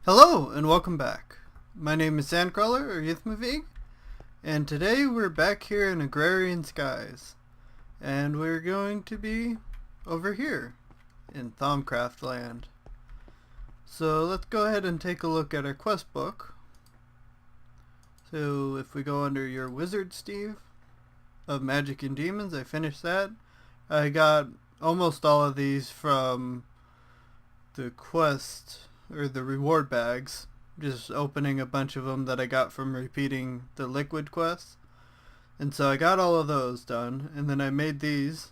Hello and welcome back. My name is Sandcrawler or Ythmevge, and today we're back here in Agrarian Skies, and we're going to be over here in Thaumcraft land. So let's go ahead and take a look at our quest book. So if we go under your Wizard Steve of Magic and Demons, I finished that. I got almost all of these from the quest or the reward bags, just opening a bunch of them that I got from repeating the liquid quests. And so I got all of those done, and then I made these,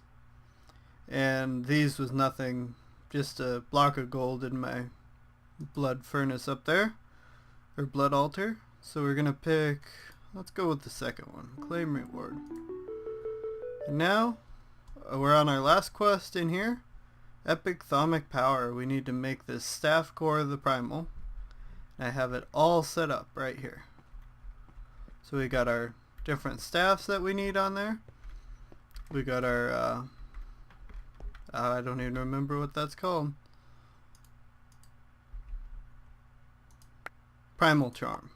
and these was nothing, just a block of gold in my blood furnace up there, or blood altar. So we're gonna pick, let's go with the second one, claim reward. And now we're on our last quest in here, Epic Thaumic Power. We need to make this staff core of the primal. I have it all set up right here. So we got our different staffs that we need on there. We got our I don't even remember what that's called. Primal Charm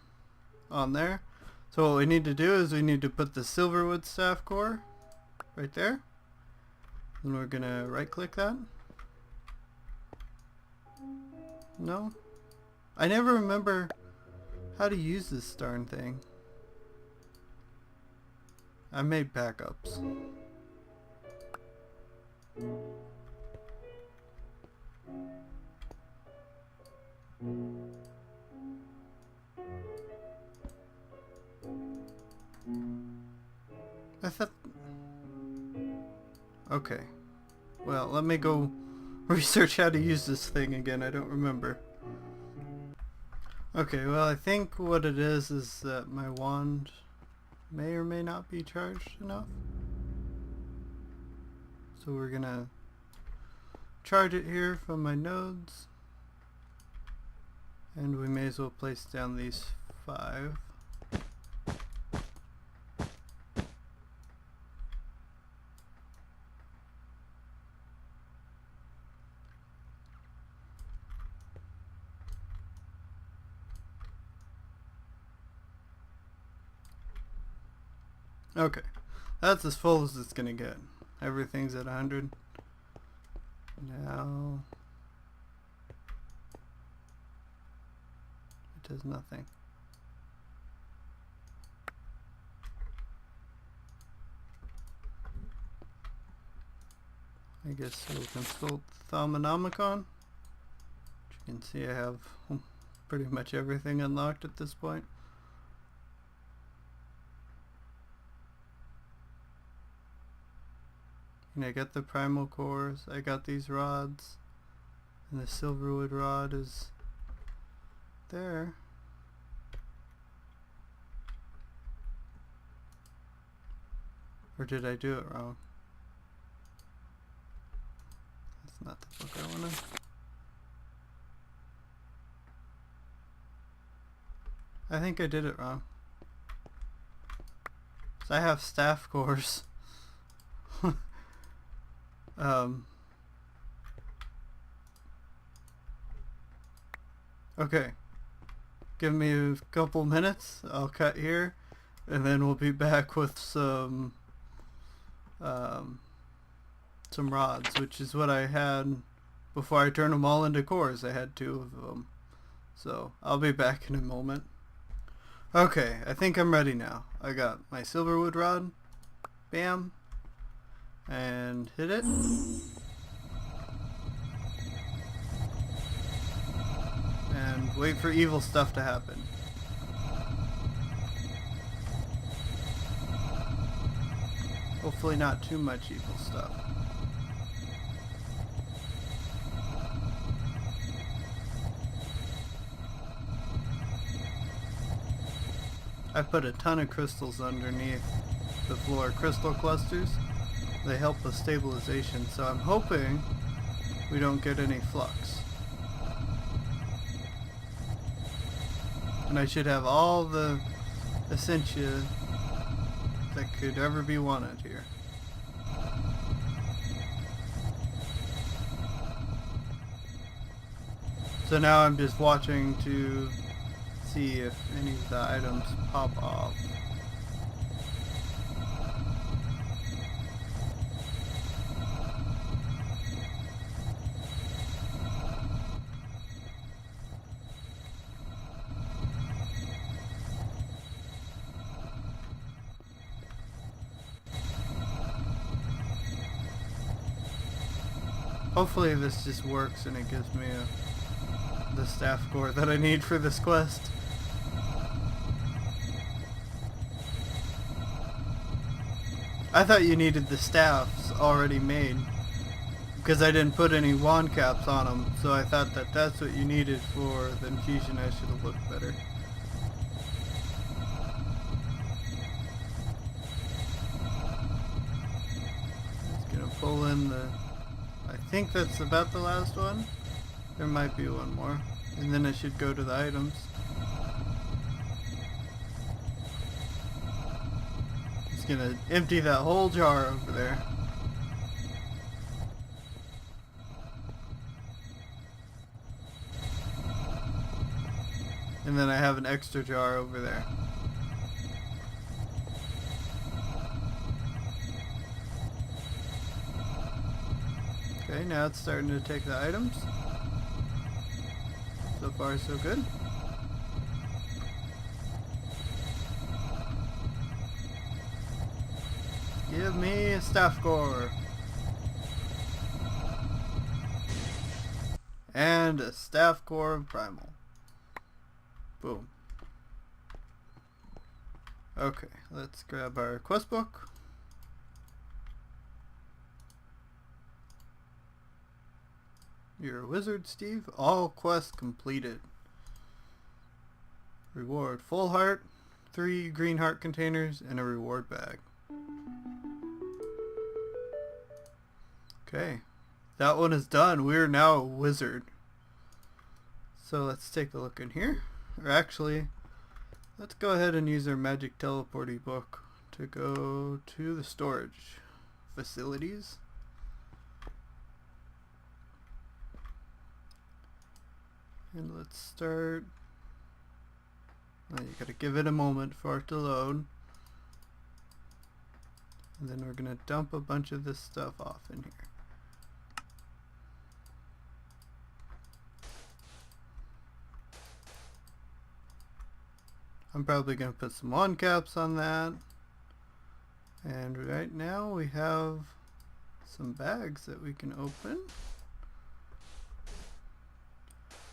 on there. So what we need to do is we need to put the Silverwood staff core right there. And we're gonna right click that. No? I never remember how to use this darn thing. I made backups. I thought... Okay. Well, let me go research how to use this thing again. I don't remember. Okay, well, I think what it is that my wand may or may not be charged enough. So we're gonna charge it here from my nodes. And we may as well place down these 5. Okay, that's as full as it's gonna get. Everything's at 100. Now it does nothing. I guess we'll consult Thaumbnail. You can see I have pretty much everything unlocked at this point. And I got the primal cores, I got these rods, and the silverwood rod is there. Or did I do it wrong? That's not the book I wanted. I think I did it wrong. So I have staff cores. Okay, give me a couple minutes, I'll cut here, and then we'll be back with some rods, which is what I had before I turned them all into cores. I had 2 of them, so I'll be back in a moment. Okay, I think I'm ready now. I got my silverwood rod, bam, and hit it. And wait for evil stuff to happen. Hopefully not too much evil stuff. I put a ton of crystals underneath the floor, crystal clusters. They help with stabilization, so I'm hoping we don't get any flux. And I should have all the essentia that could ever be wanted here. So now I'm just watching to see if any of the items pop off. Hopefully this just works and it gives me the staff core that I need for this quest. I thought you needed the staffs already made because I didn't put any wand caps on them, so I thought that that's what you needed for the infusion. I should have looked better. Just gonna pull in the... I think that's about the last one. There might be one more. And then it should go to the items. Just gonna empty that whole jar over there. And then I have an extra jar over there. Okay, now it's starting to take the items. So far, so good. Give me a staff core. And a staff core of primal. Boom. Okay, let's grab our quest book. You're a wizard, Steve. All quests completed. Reward: full heart, 3 green heart containers, and a reward bag. Okay, that one is done. We are now a wizard. So let's take a look in here. Or actually, let's go ahead and use our magic teleporty book to go to the storage facilities. And let's start. Now you gotta give it a moment for it to load. And then we're gonna dump a bunch of this stuff off in here. I'm probably gonna put some wand caps on that. And right now we have some bags that we can open.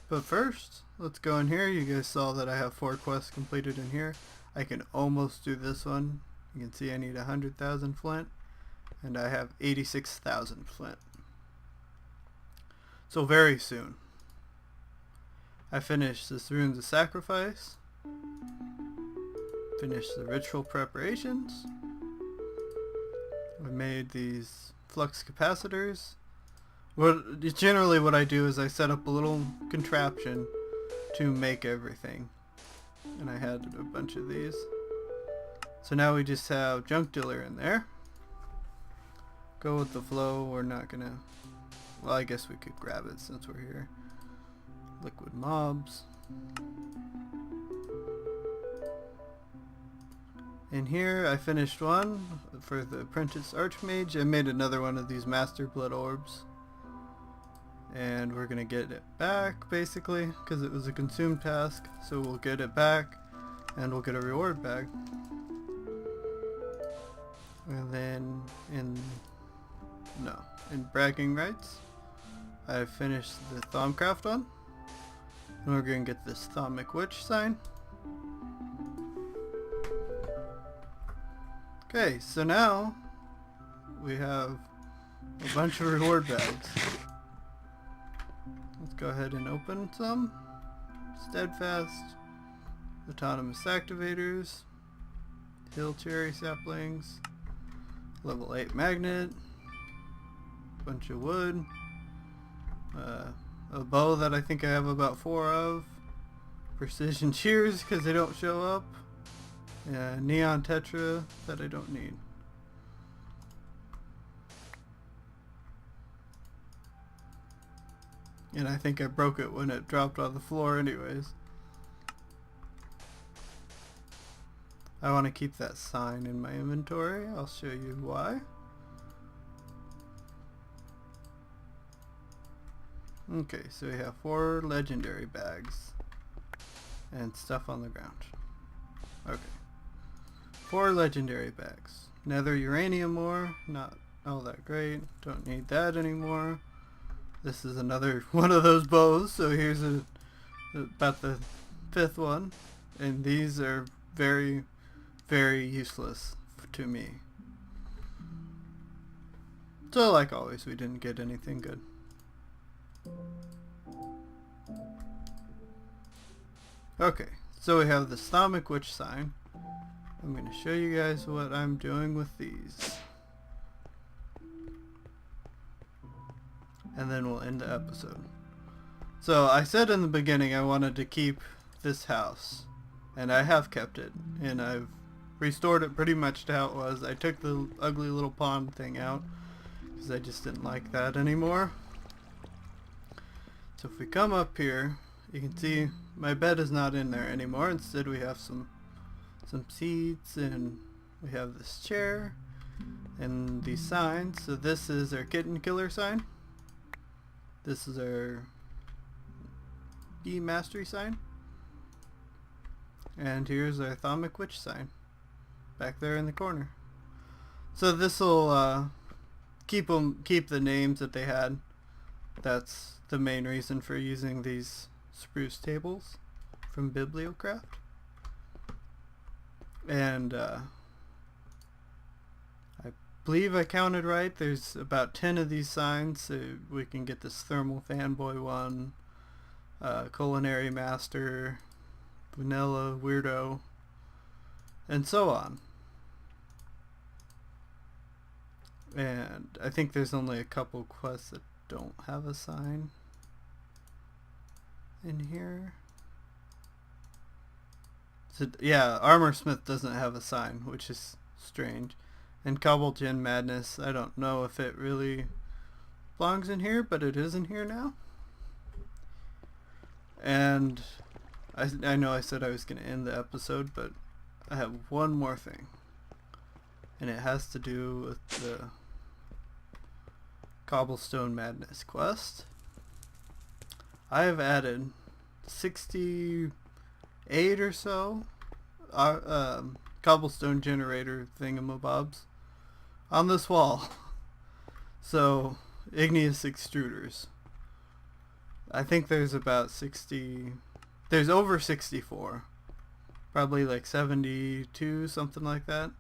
But first, let's go in here. You guys saw that I have 4 quests completed in here. I can almost do this one. You can see I need 100,000 flint, and I have 86,000 flint. So very soon. I finished this Runes of Sacrifice. Finished the ritual preparations. I made these flux capacitors. Generally what I do is I set up a little contraption to make everything. And I had a bunch of these. So now we just have junk dealer in there. Go with the flow. We're not gonna... Well, I guess we could grab it since we're here. Liquid mobs. In here I finished one for the Apprentice Archmage. I made another one of these Master Blood Orbs. And we're gonna get it back basically because it was a consumed task, so we'll get it back and we'll get a reward bag. And then in bragging rights I finished the Thaumcraft one, and we're gonna get this Thaumic Witch sign. Okay, so now we have a bunch of reward bags. Let's go ahead and open some. Steadfast, autonomous activators, hill cherry saplings, level 8 magnet, bunch of wood, a bow that I think I have about 4 of, precision shears because they don't show up, neon tetra that I don't need. And I think I broke it when it dropped on the floor anyways. I want to keep that sign in my inventory. I'll show you why. Okay, so we have 4 legendary bags and stuff on the ground. Okay, 4 legendary bags. Nether uranium ore, not all that great. Don't need that anymore. This is another one of those bows, so here's about the 5th one, and these are very, very useless to me. So like always, we didn't get anything good. Okay, so we have the Thaumbnail sign. I'm going to show you guys what I'm doing with these. And then we'll end the episode. So I said in the beginning I wanted to keep this house. And I have kept it. And I've restored it pretty much to how it was. I took the ugly little pond thing out because I just didn't like that anymore. So if we come up here, you can see my bed is not in there anymore. Instead we have some seeds, and we have this chair and these signs. So this is our kitten killer sign. This is our bee mastery sign. And here's our Thaumbnail sign back there in the corner. So this will keep the names that they had. That's the main reason for using these spruce tables from Bibliocraft. And I believe I counted right. There's about 10 of these signs, so we can get this thermal fanboy one, culinary master, vanilla weirdo, and so on. And I think there's only a couple quests that don't have a sign in here. So, yeah, Armor Smith doesn't have a sign, which is strange. And Cobble Gen Madness, I don't know if it really belongs in here, but it is in here now. And I know I said I was going to end the episode, but I have one more thing. And it has to do with the Cobblestone Madness quest. I have added 68 or so cobblestone generator thingamabobs on this wall. So, igneous extruders. I think there's about 60, there's over 64. Probably like 72, something like that.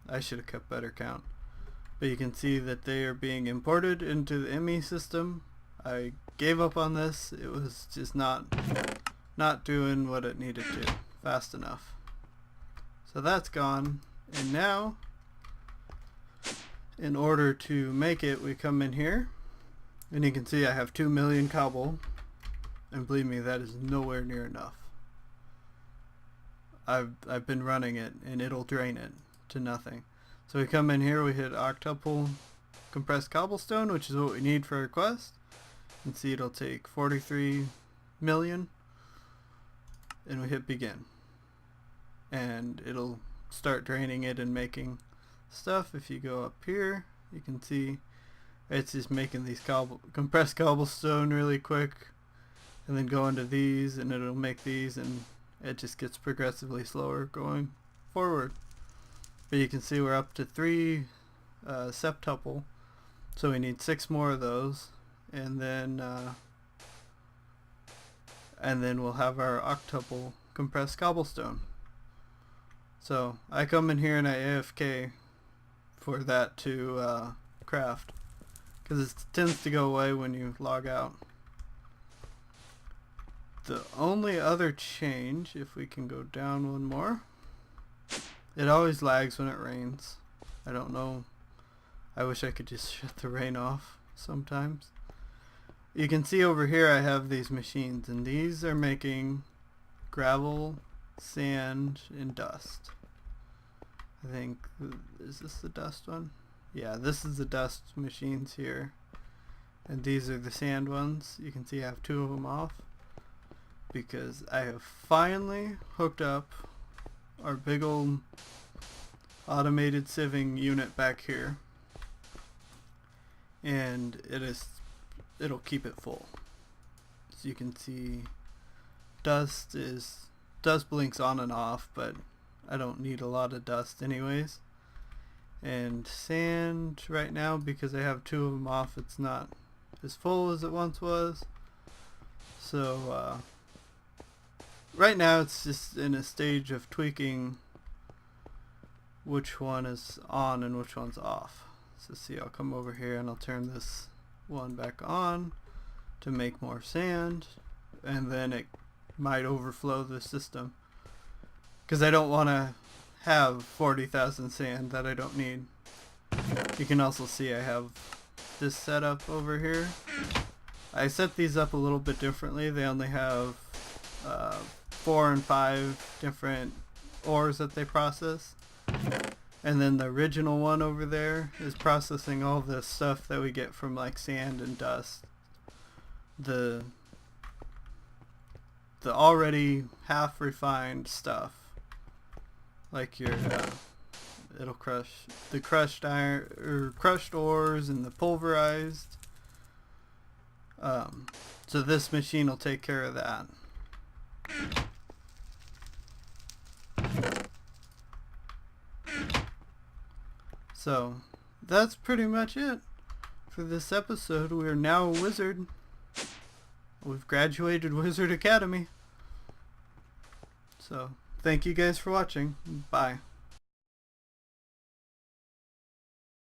I should have kept better count. But you can see that they are being imported into the ME system. I gave up on this. It was just not doing what it needed to fast enough. So that's gone. And now, in order to make it, we come in here. And you can see I have 2 million cobble. And believe me, that is nowhere near enough. I've been running it, and it'll drain it to nothing. So we come in here, we hit octuple compressed cobblestone, which is what we need for our quest. You can see it'll take 43 million. And we hit begin. And it'll start draining it and making stuff. If you go up here, you can see it's just making these compressed cobblestone really quick. And then go into these, and it'll make these, and it just gets progressively slower going forward. But you can see we're up to 3 septuple, so we need 6 more of those, and then we'll have our octuple compressed cobblestone. So I come in here and I AFK for that to craft, because it tends to go away when you log out. The only other change, if we can go down one more, it always lags when it rains. I don't know. I wish I could just shut the rain off sometimes. You can see over here I have these machines, and these are making gravel, sand, and dust. I think, is this the dust one? Yeah, this is the dust machines here. And these are the sand ones. You can see I have 2 of them off because I have finally hooked up our big old automated sieving unit back here, and it'll keep it full. So you can see dust blinks on and off, but I don't need a lot of dust anyways. And sand right now, because I have 2 of them off, it's not as full as it once was. So right now it's just in a stage of tweaking which one is on and which one's off. So see, I'll come over here and I'll turn this one back on to make more sand, and then it might overflow the system because I don't want to have 40,000 sand that I don't need. You can also see I have this setup over here. I set these up a little bit differently. They only have 4 and 5 different ores that they process, and then the original one over there is processing all the stuff that we get from like sand and dust, the already half refined stuff, like your it'll crush the crushed iron or crushed ores and the pulverized. So this machine will take care of that. So that's pretty much it for this episode. We are now a wizard. We've graduated Wizard Academy. So thank you guys for watching. Bye.